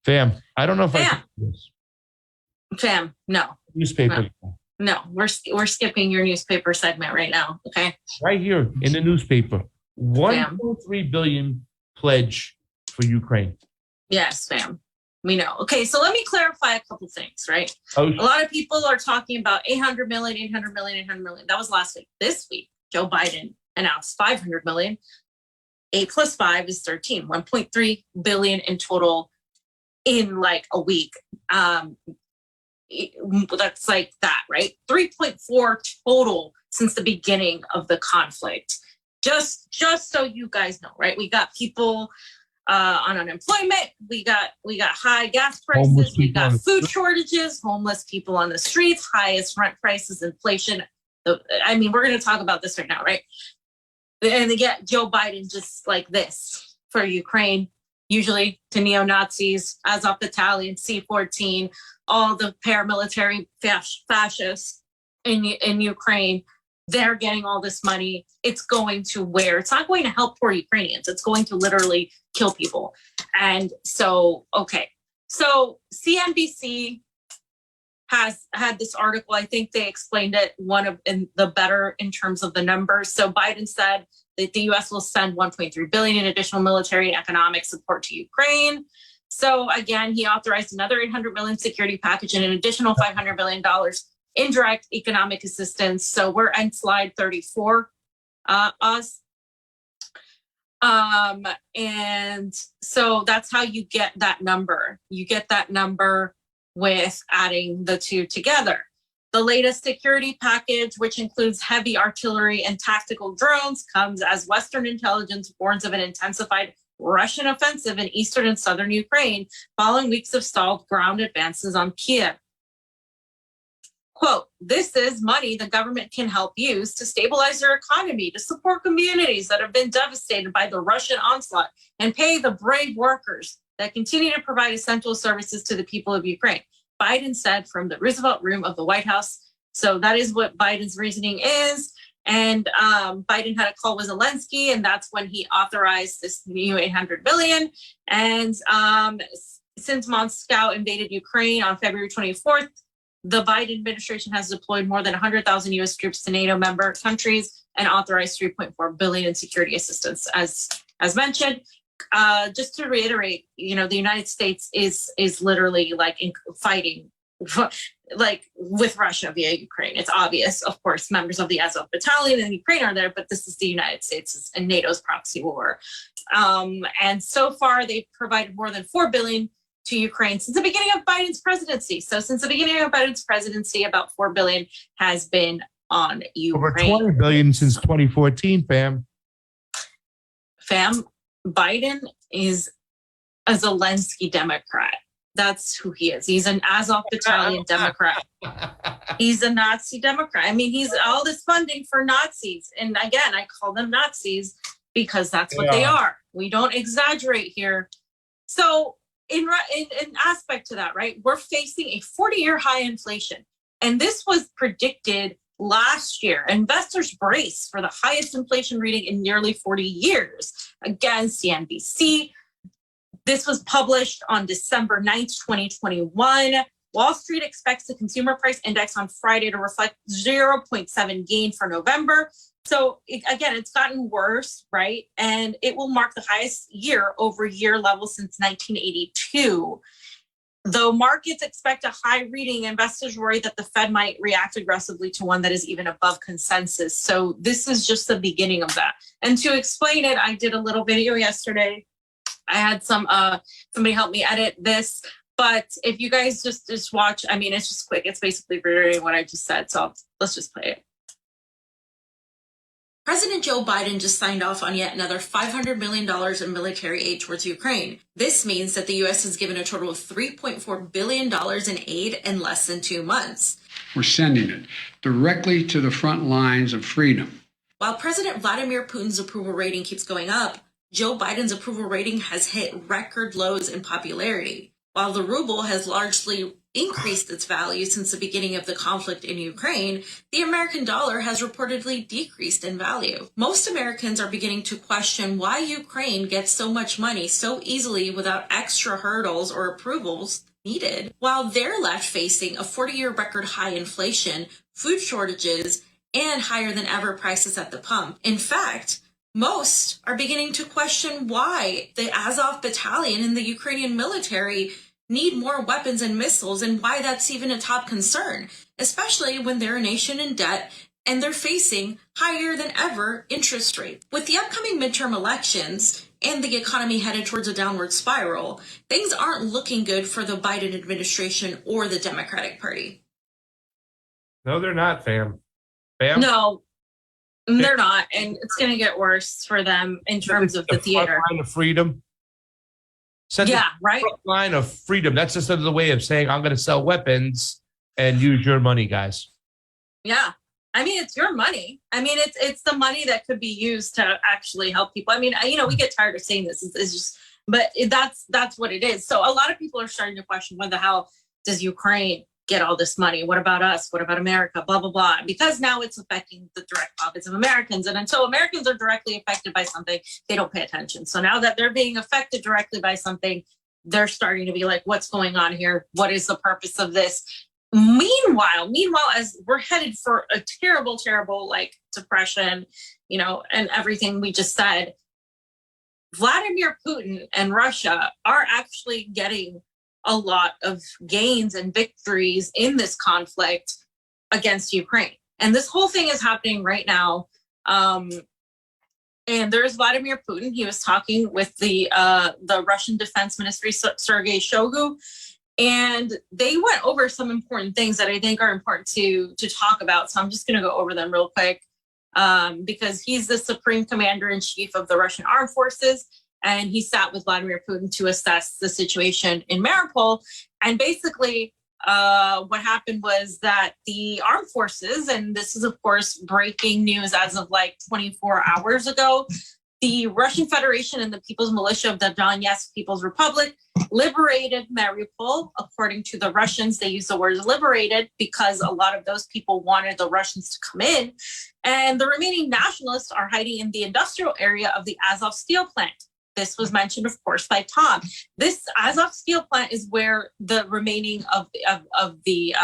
Fam, I don't know if I can do this. Fam, no. Newspaper. No, we're skipping your newspaper segment right now, okay? Right here in the newspaper. 1.3 billion pledge for Ukraine. Yes, fam. We know. Okay, so let me clarify a couple things, right? Oh, a lot of people are talking about 800 million, 800 million, 800 million. That was last week. This week, Joe Biden announced 500 million. 8 plus 5 is 13. 1.3 billion in total in like a week. That's like that, right? 3.4 total since the beginning of the conflict. Just so you guys know, right? We got people on unemployment. We got high gas prices. We got food shortages, homeless people on the streets, highest rent prices, inflation. I mean, we're going to talk about this right now, right? And they get Joe Biden just like this for Ukraine, usually to neo-Nazis, Azov Battalion, C-14, all the paramilitary fascists in Ukraine. They're getting all this money. It's going to where? It's not going to help poor Ukrainians. It's going to literally kill people. And so, okay. So CNBC has had this article. I think they explained it in the better in terms of the numbers. So Biden said that the U.S. will send 1.3 billion in additional military and economic support to Ukraine. So again, he authorized another 800 million security package and an additional $500 billion indirect economic assistance. So we're on slide 34, Oz. And so that's how you get that number. You get that number with adding the two together. The latest security package, which includes heavy artillery and tactical drones, comes as Western intelligence warns of an intensified Russian offensive in eastern and southern Ukraine following weeks of stalled ground advances on Kiev. Quote, this is money the government can help use to stabilize their economy, to support communities that have been devastated by the Russian onslaught, and pay the brave workers that continue to provide essential services to the people of Ukraine. Biden said from the Roosevelt Room of the White House. So that is what Biden's reasoning is. And Biden had a call with Zelensky, and that's when he authorized this new 800 billion. And since Moscow invaded Ukraine on February 24th, the Biden administration has deployed more than 100,000 U.S. troops to NATO member countries and authorized 3.4 billion in security assistance, as mentioned. Just to reiterate, the United States is literally like fighting like with Russia via Ukraine. It's obvious, of course, members of the Azov Battalion in Ukraine are there, but this is the United States and NATO's proxy war. And so far, they've provided more than 4 billion to Ukraine since the beginning of Biden's presidency. So since the beginning of Biden's presidency, about 4 billion has been on Ukraine. Over 20 billion since 2014, fam. Biden is a Zelensky Democrat. That's who he is. He's an Azov Battalion Democrat. He's a Nazi Democrat. I mean, he's all this funding for Nazis. And again, I call them Nazis because that's what they are. We don't exaggerate here. So in aspect to that, right, we're facing a 40-year high inflation. And this was predicted last year. Investors brace for the highest inflation reading in nearly 40 years. Again, CNBC. This was published on December 9th, 2021. Wall Street expects the consumer price index on Friday to reflect 0.7 gain for November. So again, it's gotten worse, right? And it will mark the highest year-over-year level since 1982. Though markets expect a high reading, investors worry that the Fed might react aggressively to one that is even above consensus. So this is just the beginning of that. And to explain it, I did a little video yesterday. I had somebody help me edit this. But if you guys just watch, I mean, it's just quick. It's basically reiterating what I just said. So let's just play it. President Joe Biden just signed off on yet another $500 million in military aid towards Ukraine. This means that the U.S. has given a total of $3.4 billion in aid in less than 2 months. We're sending it directly to the front lines of freedom. While President Vladimir Putin's approval rating keeps going up, Joe Biden's approval rating has hit record lows in popularity. While the ruble has largely increased its value since the beginning of the conflict in Ukraine, the American dollar has reportedly decreased in value. Most Americans are beginning to question why Ukraine gets so much money so easily without extra hurdles or approvals needed, while they're left facing a 40-year record high inflation, food shortages, and higher than ever prices at the pump. In fact, most are beginning to question why the Azov battalion in the Ukrainian military need more weapons and missiles and why that's even a top concern, especially when they're a nation in debt and they're facing higher than ever interest rates. With the upcoming midterm elections and the economy headed towards a downward spiral, things aren't looking good for the Biden administration or the Democratic Party. No, they're not, fam. Fam? No, they're not. And it's going to get worse for them in terms of the theater. Line of freedom. Yeah, right. Line of freedom. That's just another way of saying I'm going to sell weapons and use your money, guys. Yeah. I mean, it's your money. I mean, it's the money that could be used to actually help people. I mean, we get tired of saying this. It's just, but that's what it is. So a lot of people are starting to question how does Ukraine get all this money? What about us? What about America? Blah, blah, blah. Because now it's affecting the direct profits of Americans. And until Americans are directly affected by something, they don't pay attention. So now that they're being affected directly by something, they're starting to be like, what's going on here? What is the purpose of this? Meanwhile, as we're headed for a terrible, like depression, and everything we just said, Vladimir Putin and Russia are actually getting a lot of gains and victories in this conflict against Ukraine. And this whole thing is happening right now. And there's Vladimir Putin. He was talking with the Russian Defense Ministry, Sergei Shoigu, and they went over some important things that I think are important to talk about. So I'm just going to go over them real quick because he's the Supreme Commander-in-Chief of the Russian Armed Forces. And he sat with Vladimir Putin to assess the situation in Mariupol. And basically, what happened was that the armed forces, and this is, of course, breaking news as of like 24 hours ago, the Russian Federation and the People's Militia of the Donetsk People's Republic liberated Mariupol. According to the Russians, they use the word liberated because a lot of those people wanted the Russians to come in. And the remaining nationalists are hiding in the industrial area of the Azov steel plant. This was mentioned, of course, by Tom. This Azov steel plant is where the remaining of the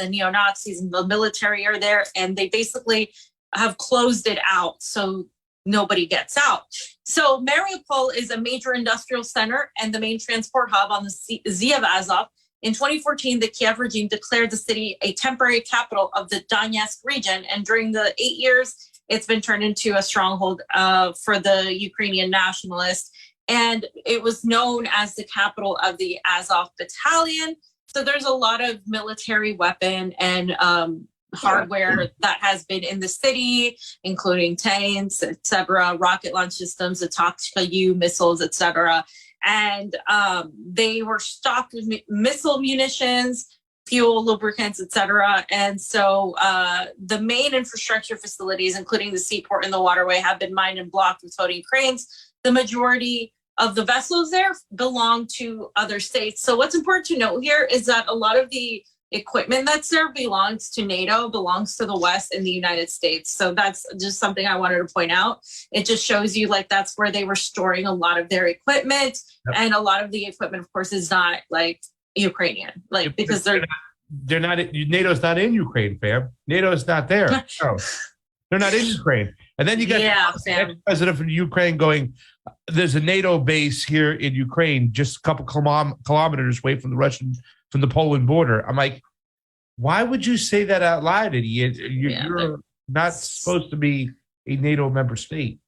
neo-Nazis and the military are there, and they basically have closed it out so nobody gets out. So Mariupol is a major industrial center and the main transport hub on the Sea of Azov. In 2014, the Kiev regime declared the city a temporary capital of the Donetsk region, and during the 8 years, it's been turned into a stronghold for the Ukrainian nationalists. And it was known as the capital of the Azov battalion. So there's a lot of military weapon and hardware that has been in the city, including tanks, etc., rocket launch systems, the Toxika-U missiles, etc. And they were stocked with missile munitions, fuel, lubricants, etc. And so the main infrastructure facilities, including the seaport and the waterway, have been mined and blocked with floating cranes. The majority of the vessels there belong to other states. So what's important to note here is that a lot of the equipment that's there belongs to NATO, belongs to the West and the United States. So that's just something I wanted to point out. It just shows you like that's where they were storing a lot of their equipment. Yep. And a lot of the equipment, of course, is not like Ukrainian, like because they're not. NATO's not in Ukraine, fam. NATO's not there. No, they're not in Ukraine. And then you got the president from Ukraine going, there's a NATO base here in Ukraine, just a couple kilometers away from the Poland border. I'm like, why would you say that out loud, idiot? You're not supposed to be a NATO member state.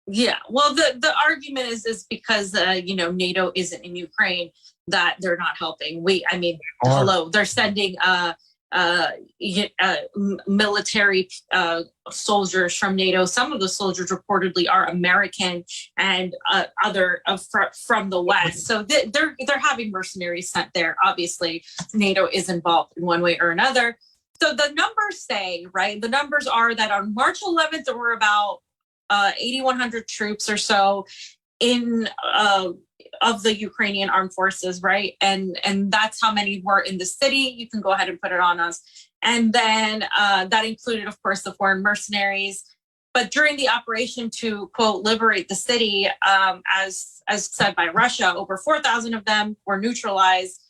Yeah, well, the argument is because NATO isn't in Ukraine that they're not helping. Hello, they're sending military soldiers from NATO. Some of the soldiers reportedly are American and other from the West. So they're having mercenaries sent there. Obviously, NATO is involved in one way or another. So the numbers say, right? The numbers are that on March 11th, there were about 8,100 troops or so in of the Ukrainian armed forces, right? And that's how many were in the city. You can go ahead and put it on us. And then that included, of course, the foreign mercenaries. But during the operation to, quote, liberate the city, as said by Russia, over 4,000 of them were neutralized,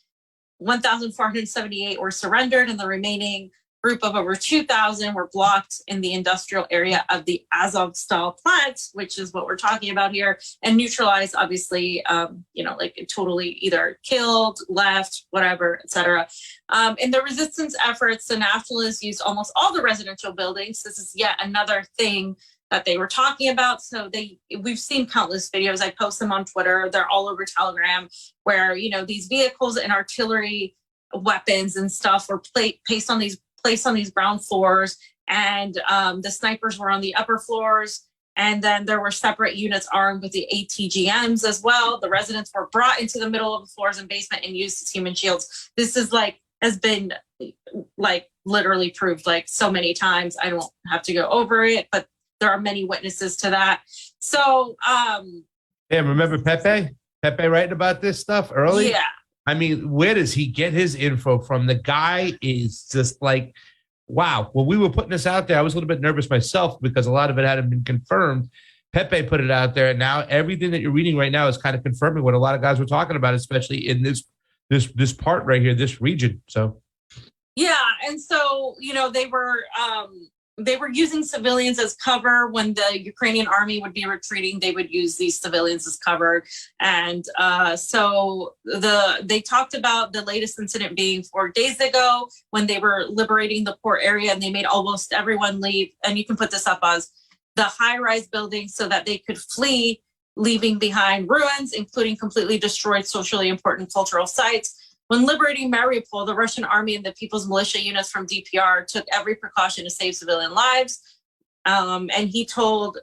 1,478 were surrendered, and the remaining group of over 2,000 were blocked in the industrial area of the Azovstal plant, which is what we're talking about here, and neutralized, obviously, like totally either killed, left, whatever, etc. In the resistance efforts, the nationalists used almost all the residential buildings. This is yet another thing that they were talking about. So we've seen countless videos. I post them on Twitter. They're all over Telegram, where, these vehicles and artillery weapons and stuff were placed on these ground floors, and the snipers were on the upper floors. And then there were separate units armed with the ATGMs as well. The residents were brought into the middle of the floors and basement and used as human shields. This is has been literally proved so many times. I don't have to go over it, but there are many witnesses to that. So, yeah, remember Pepe? Pepe writing about this stuff early? Yeah. I mean, where does he get his info from? The guy is just wow. When we were putting this out there, I was a little bit nervous myself because a lot of it hadn't been confirmed. Pepe put it out there, and now everything that you're reading right now is kind of confirming what a lot of guys were talking about, especially in this part right here, this region. So, yeah, and so they were using civilians as cover. When the Ukrainian army would be retreating, they would use these civilians as cover. And so they talked about the latest incident being 4 days ago when they were liberating the port area, and they made almost everyone leave. And you can put this up as the high-rise buildings so that they could flee, leaving behind ruins, including completely destroyed socially important cultural sites. When liberating Mariupol, the Russian army and the People's Militia units from DPR took every precaution to save civilian lives. And he told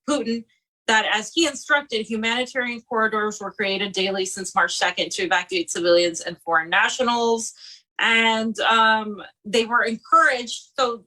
Putin that, as he instructed, humanitarian corridors were created daily since March 2nd to evacuate civilians and foreign nationals. And they were encouraged. So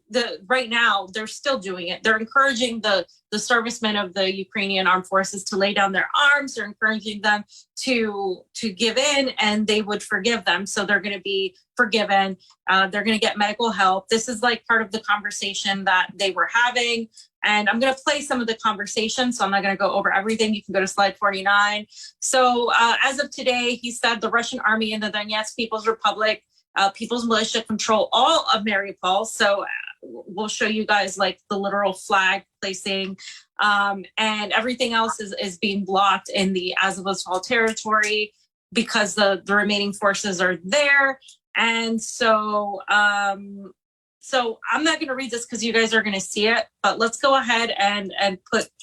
right now, they're still doing it. They're encouraging the servicemen of the Ukrainian armed forces to lay down their arms. They're encouraging them to give in, and they would forgive them. So they're going to be forgiven. They're going to get medical help. This is part of the conversation that they were having. And I'm going to play some of the conversation, so I'm not going to go over everything. You can go to slide 49. So as of today, he said the Russian army and the Donetsk People's Republic People's Militia control all of Mariupol. So we'll show you guys the literal flag placing, and everything else is being blocked in the Azovstal territory because the remaining forces are there. And so so I'm not going to read this because you guys are going to see it, but let's go ahead and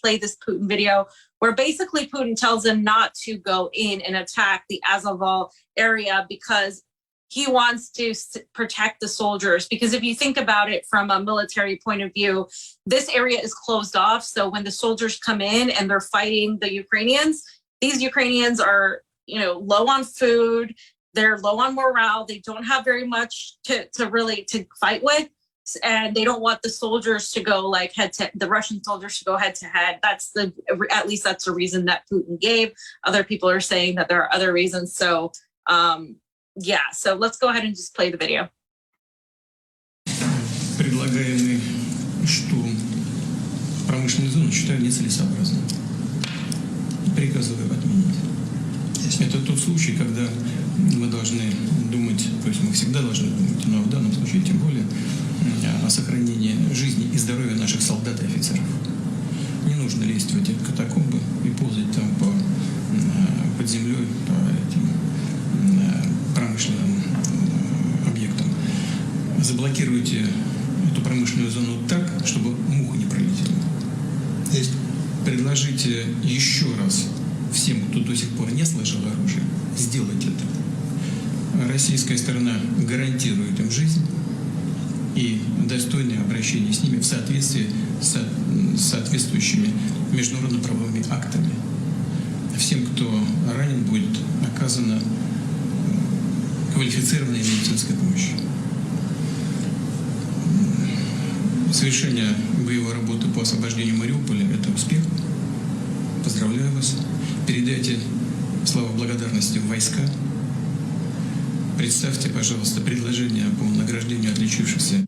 play this Putin video where basically Putin tells them not to go in and attack the Azovstal area because he wants to protect the soldiers. Because if you think about it from a military point of view, this area is closed off. So when the soldiers come in and they're fighting the Ukrainians, these Ukrainians are, low on food. They're low on morale. They don't have very much to fight with. And they don't want the soldiers to go the Russian soldiers to go head to head. At least that's the reason that Putin gave. Other people are saying that there are other reasons. So, yeah, so let's go ahead and just play the video. Предлагаемый штурм промышленной зоны считаю нецелесообразным. Приказываю отменить. Это тот случай, когда мы должны думать, то есть мы всегда должны думать, но в данном случае тем более о сохранении жизни и здоровья наших солдат и офицеров. Не нужно лезть в эти катакомбы и ползать там под землей по этим промышленным объектам. Заблокируйте эту промышленную зону так, чтобы муха не пролетела. То есть предложите еще раз всем, кто до сих пор не сложил оружие, сделать это. Российская сторона гарантирует им жизнь и достойное обращение с ними в соответствии с соответствующими международно-правовыми актами. Всем, кто ранен, будет оказана квалифицированная медицинская помощь. Совершение боевой работы по освобождению Мариуполя – это успех. Поздравляю вас. Передайте слова благодарности в войска. Представьте, пожалуйста, предложение по награждению отличившихся.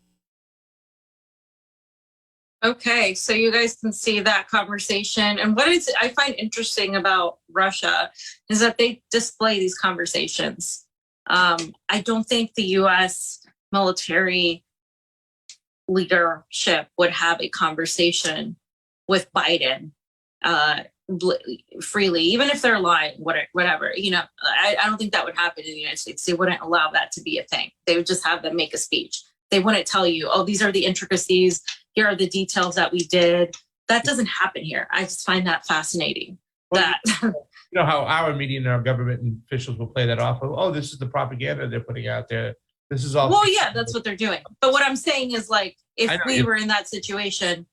Okay, so you guys can see that conversation. And what I find interesting about Russia is that they display these conversations. I don't think the US military leadership would have a conversation with Biden freely, even if they're lying, whatever. I don't think that would happen in the United States. They wouldn't allow that to be a thing. They would just have them make a speech. They wouldn't tell you, oh, these are the intricacies. Here are the details that we did. That doesn't happen here. I just find that fascinating. Well, you know how our media and our government officials will play that off of, oh, this is the propaganda they're putting out there. This is all. Well, yeah, that's what they're doing. But what I'm saying is, like, if we were in that situation,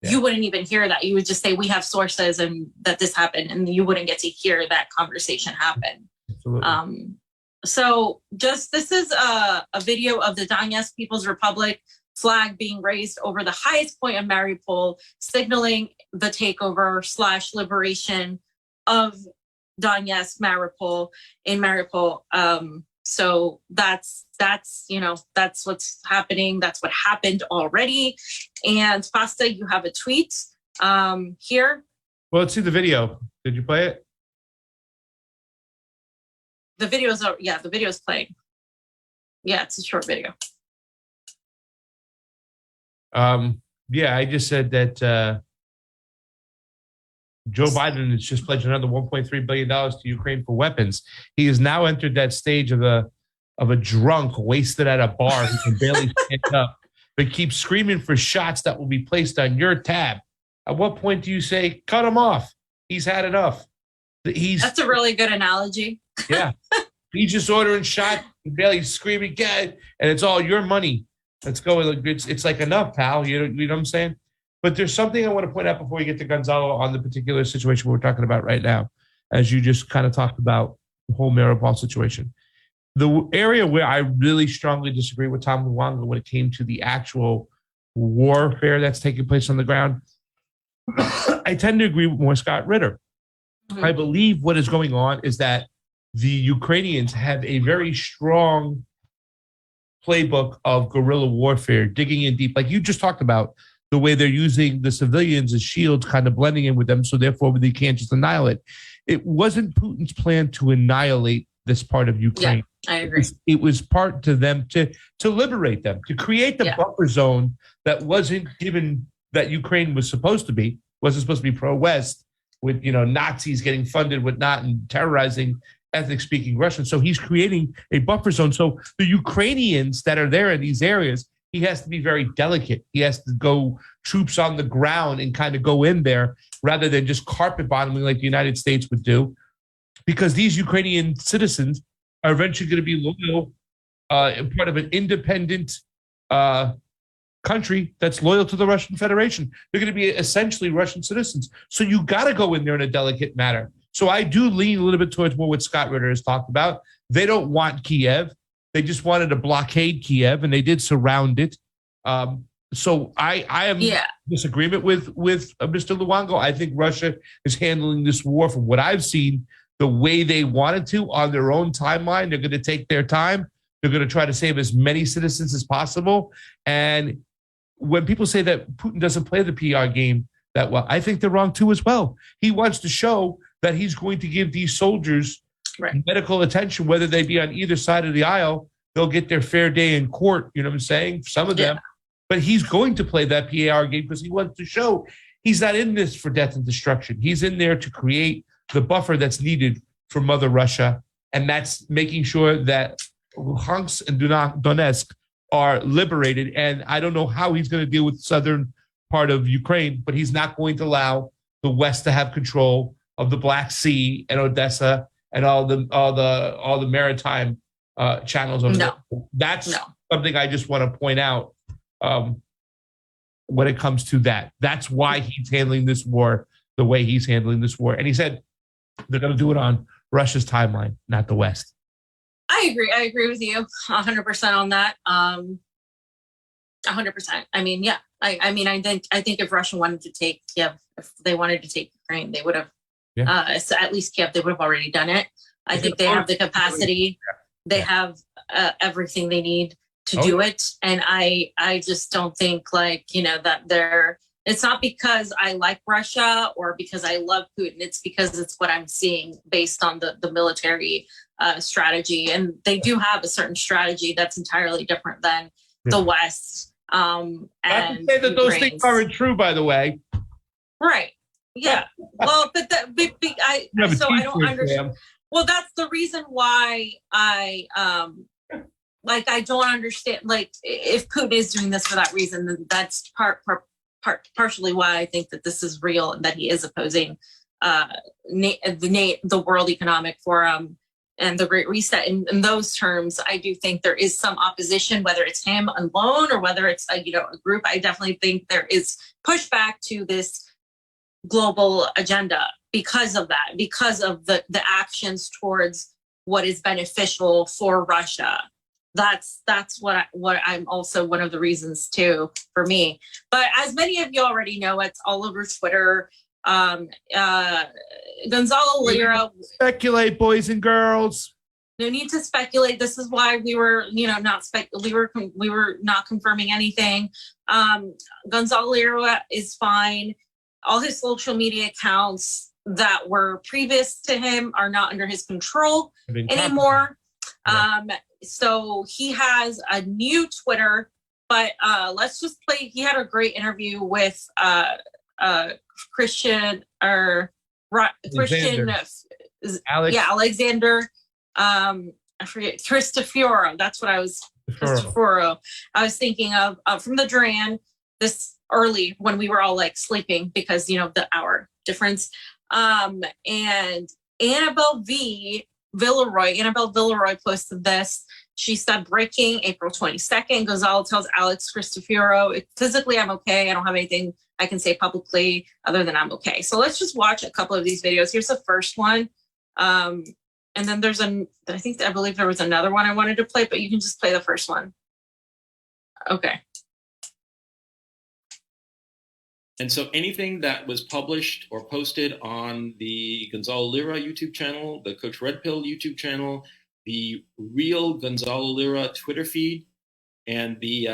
you wouldn't even hear that. You would just say, we have sources and that this happened, and you wouldn't get to hear that conversation happen. Absolutely. So this is a video of the Donetsk People's Republic flag being raised over the highest point of Mariupol, signaling the takeover / liberation of Donetsk, Mariupol, in Mariupol. So that's what's happening. That's what happened already. And Fasta, you have a tweet here. Well, let's see the video. Did you play it? The video's playing. Yeah, it's a short video. I just said that Joe Biden has just pledged another $1.3 billion to Ukraine for weapons. He has now entered that stage of a drunk wasted at a bar who can barely stand up, but keeps screaming for shots that will be placed on your tab. At what point do you say, cut him off? He's had enough. That's a really good analogy. Yeah. He's just ordering shots, barely screaming, get, and it's all your money. Let's go. It's like enough, pal. You know what I'm saying? But there's something I want to point out before we get to Gonzalo on the particular situation we're talking about right now, as you just kind of talked about the whole Mariupol situation. The area where I really strongly disagree with Tom Luongo when it came to the actual warfare that's taking place on the ground, I tend to agree with more Scott Ritter. Mm-hmm. I believe what is going on is that the Ukrainians have a very strong playbook of guerrilla warfare, digging in deep, like you just talked about, the way they're using the civilians as shields, kind of blending in with them, so therefore they can't just annihilate. It wasn't Putin's plan to annihilate this part of Ukraine. Yeah, I agree. It was part to them to liberate them, to create the buffer zone that wasn't given, that Ukraine was supposed to be, wasn't supposed to be pro-West, with Nazis getting funded, whatnot, and terrorizing ethnic-speaking Russians. So he's creating a buffer zone. So the Ukrainians that are there in these areas, he has to be very delicate. He has to go troops on the ground and kind of go in there rather than just carpet bombing like the United States would do, because these Ukrainian citizens are eventually going to be loyal, part of an independent country that's loyal to the Russian Federation. They're going to be essentially Russian citizens. So you got to go in there in a delicate manner. So I do lean a little bit towards more what Scott Ritter has talked about. They don't want Kiev. They just wanted to blockade Kiev, and they did surround it. So I am in disagreement with Mr. Luongo. I think Russia is handling this war, from what I've seen, the way they wanted to on their own timeline. They're going to take their time. They're going to try to save as many citizens as possible. And when people say that Putin doesn't play the PR game that well, I think they're wrong too as well. He wants to show that he's going to give these soldiers medical attention, whether they be on either side of the aisle. They'll get their fair day in court. You know what I'm saying? Some of them. But he's going to play that PR game because he wants to show he's not in this for death and destruction. He's in there to create the buffer that's needed for Mother Russia. And that's making sure that Luhansk and Donetsk are liberated. And I don't know how he's going to deal with the southern part of Ukraine, but he's not going to allow the West to have control of the Black Sea and Odessa and all the maritime channels over there. That's something I just want to point out when it comes to that. That's why he's handling this war the way he's handling this war. And he said they're going to do it on Russia's timeline, not the West. I agree. I agree with you 100% on that. 100%. I mean, I think if Russia wanted to take Kiev, if they wanted to take Ukraine, they would have So at least Kiev, they would have already done it. I think they have the capacity. They have everything they need to do it. And I just don't think that it's not because I like Russia or because I love Putin. It's because it's what I'm seeing based on the military strategy. And they do have a certain strategy that's entirely different than the West. And I can say that those things aren't true, by the way. Right. Yeah. Well, but I don't understand. Well, that's the reason why I don't understand. Like, if Putin is doing this for that reason, then that's partially why I think that this is real and that he is opposing the World Economic Forum and the Great Reset. In those terms, I do think there is some opposition, whether it's him alone or whether it's a group. I definitely think there is pushback to this global agenda because of that, because of the actions towards what is beneficial for Russia. That's what I'm also one of the reasons too for me. But as many of you already know, it's all over Twitter. Gonzalo Lira. Speculate, boys and girls. No need to speculate. This is why we were, we were not confirming anything. Gonzalo Lira is fine. All his social media accounts that were previous to him are not under his control anymore. So he has a new Twitter, but let's just play. He had a great interview with Christian Alexander. I forget, Cristoforo. That's what I was. Cristoforo. I was thinking of from the Duran this early when we were all like sleeping because the hour difference. And Annabelle Villeroy posted this. She said, breaking April 22nd. Gonzalo tells Alex Cristoforo, physically I'm okay. I don't have anything I can say publicly other than I'm okay. So let's just watch a couple of these videos. Here's the first one. And then there's I believe there was another one I wanted to play, but you can just play the first one. Okay. And so anything that was published or posted on the Gonzalo Lira YouTube channel, the Coach Red Pill YouTube channel, the real Gonzalo Lira Twitter feed, and the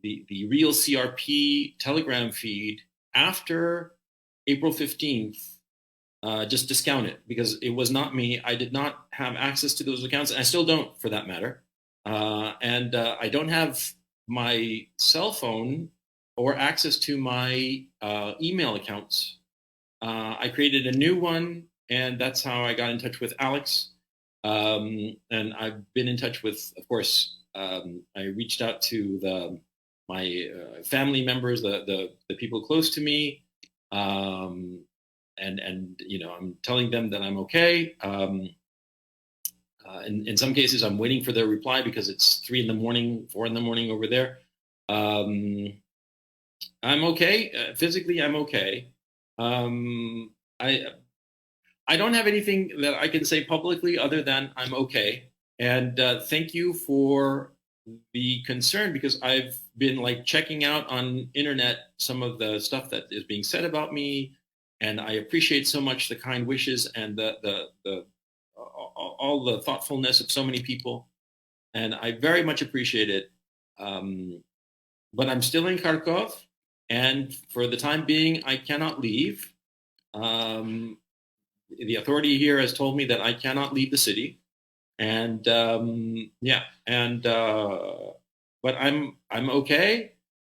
real CRP Telegram feed after April 15th, just discount it because it was not me. I did not have access to those accounts, and I still don't, for that matter. And I don't have my cell phone or access to my email accounts. I created a new one, and that's how I got in touch with Alex. And I've been in touch with, of course, I reached out to my family members, the people close to me, and I'm telling them that I'm okay. In some cases, I'm waiting for their reply because it's 3 a.m, 4 a.m over there. I'm okay. Physically, I'm okay. I don't have anything that I can say publicly other than I'm okay. And thank you for the concern because I've been checking out on internet some of the stuff that is being said about me, and I appreciate so much the kind wishes and all the thoughtfulness of so many people, and I very much appreciate it. But I'm still in Kharkov, and for the time being, I cannot leave. The authority here has told me that I cannot leave the city, and but I'm okay,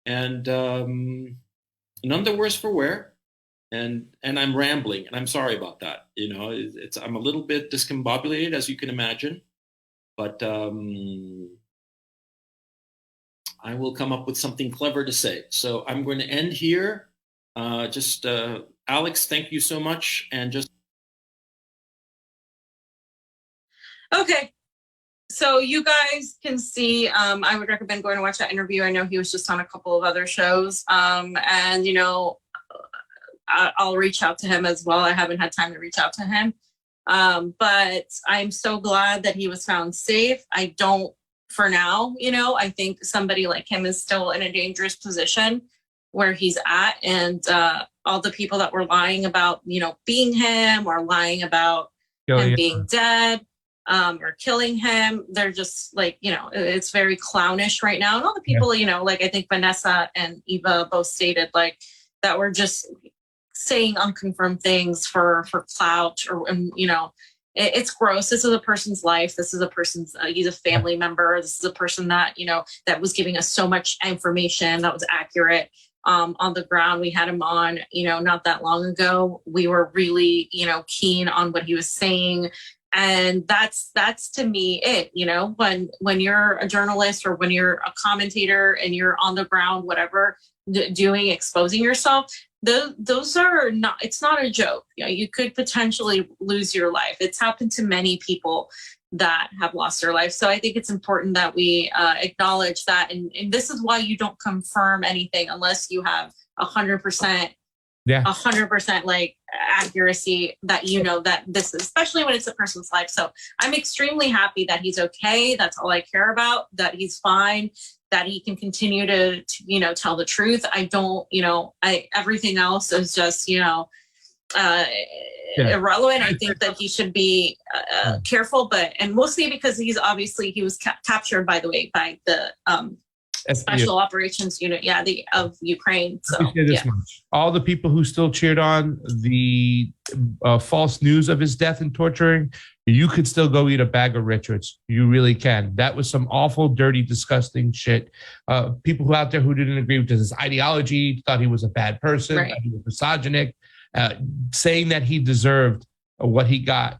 and none the worse for wear, and I'm rambling, and I'm sorry about that. I'm a little bit discombobulated, as you can imagine, but I will come up with something clever to say. So I'm going to end here. Alex, thank you so much, and just. Okay, so you guys can see, I would recommend going to watch that interview. I know he was just on a couple of other shows, and I'll reach out to him as well. I haven't had time to reach out to him, but I'm so glad that he was found safe. I don't, for now, I think somebody like him is still in a dangerous position where he's at, and all the people that were lying about, being him or lying about him being dead, or killing him. They're just like, it's very clownish right now. And all the people, like I think Vanessa and Eva both stated like that we're just saying unconfirmed things for clout or, it's gross. This is a person's life. This is a person's, he's a family member. This is a person that, that was giving us so much information that was accurate. On the ground, we had him on, not that long ago. We were really, keen on what he was saying. And that's to me it, when you're a journalist or when you're a commentator and you're on the ground, whatever, exposing yourself, those are not, it's not a joke. You could potentially lose your life. It's happened to many people that have lost their life. So I think it's important that we acknowledge that. And this is why you don't confirm anything unless you have 100%, 100% like accuracy that, that this is, especially when it's a person's life. So I'm extremely happy that he's okay. That's all I care about, that he's fine, that he can continue to tell the truth. I don't, everything else is just, irrelevant. I think that he should be careful, and mostly because he was captured, by the way, by the Special Operations Unit, of Ukraine. So all the people who still cheered on the false news of his death and torturing, you could still go eat a bag of Richards. You really can. That was some awful, dirty, disgusting shit. People who out there who didn't agree with his ideology, thought he was a bad person, thought he was misogynic, saying that he deserved what he got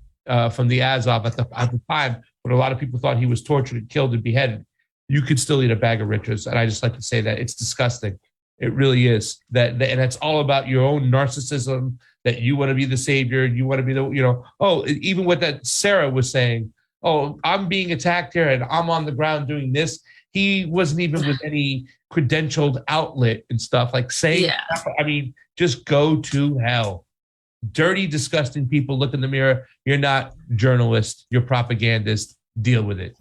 from the Azov at the time, when a lot of people thought he was tortured and killed and beheaded. You could still eat a bag of Richards. And I just like to say that it's disgusting. It really is. And it's all about your own narcissism, that you want to be the savior. You want to be even what that Sarah was saying, I'm being attacked here and I'm on the ground doing this. He wasn't even with any credentialed outlet and stuff like saying, just go to hell. Dirty, disgusting people. Look in the mirror. You're not journalist. You're propagandist. Deal with it.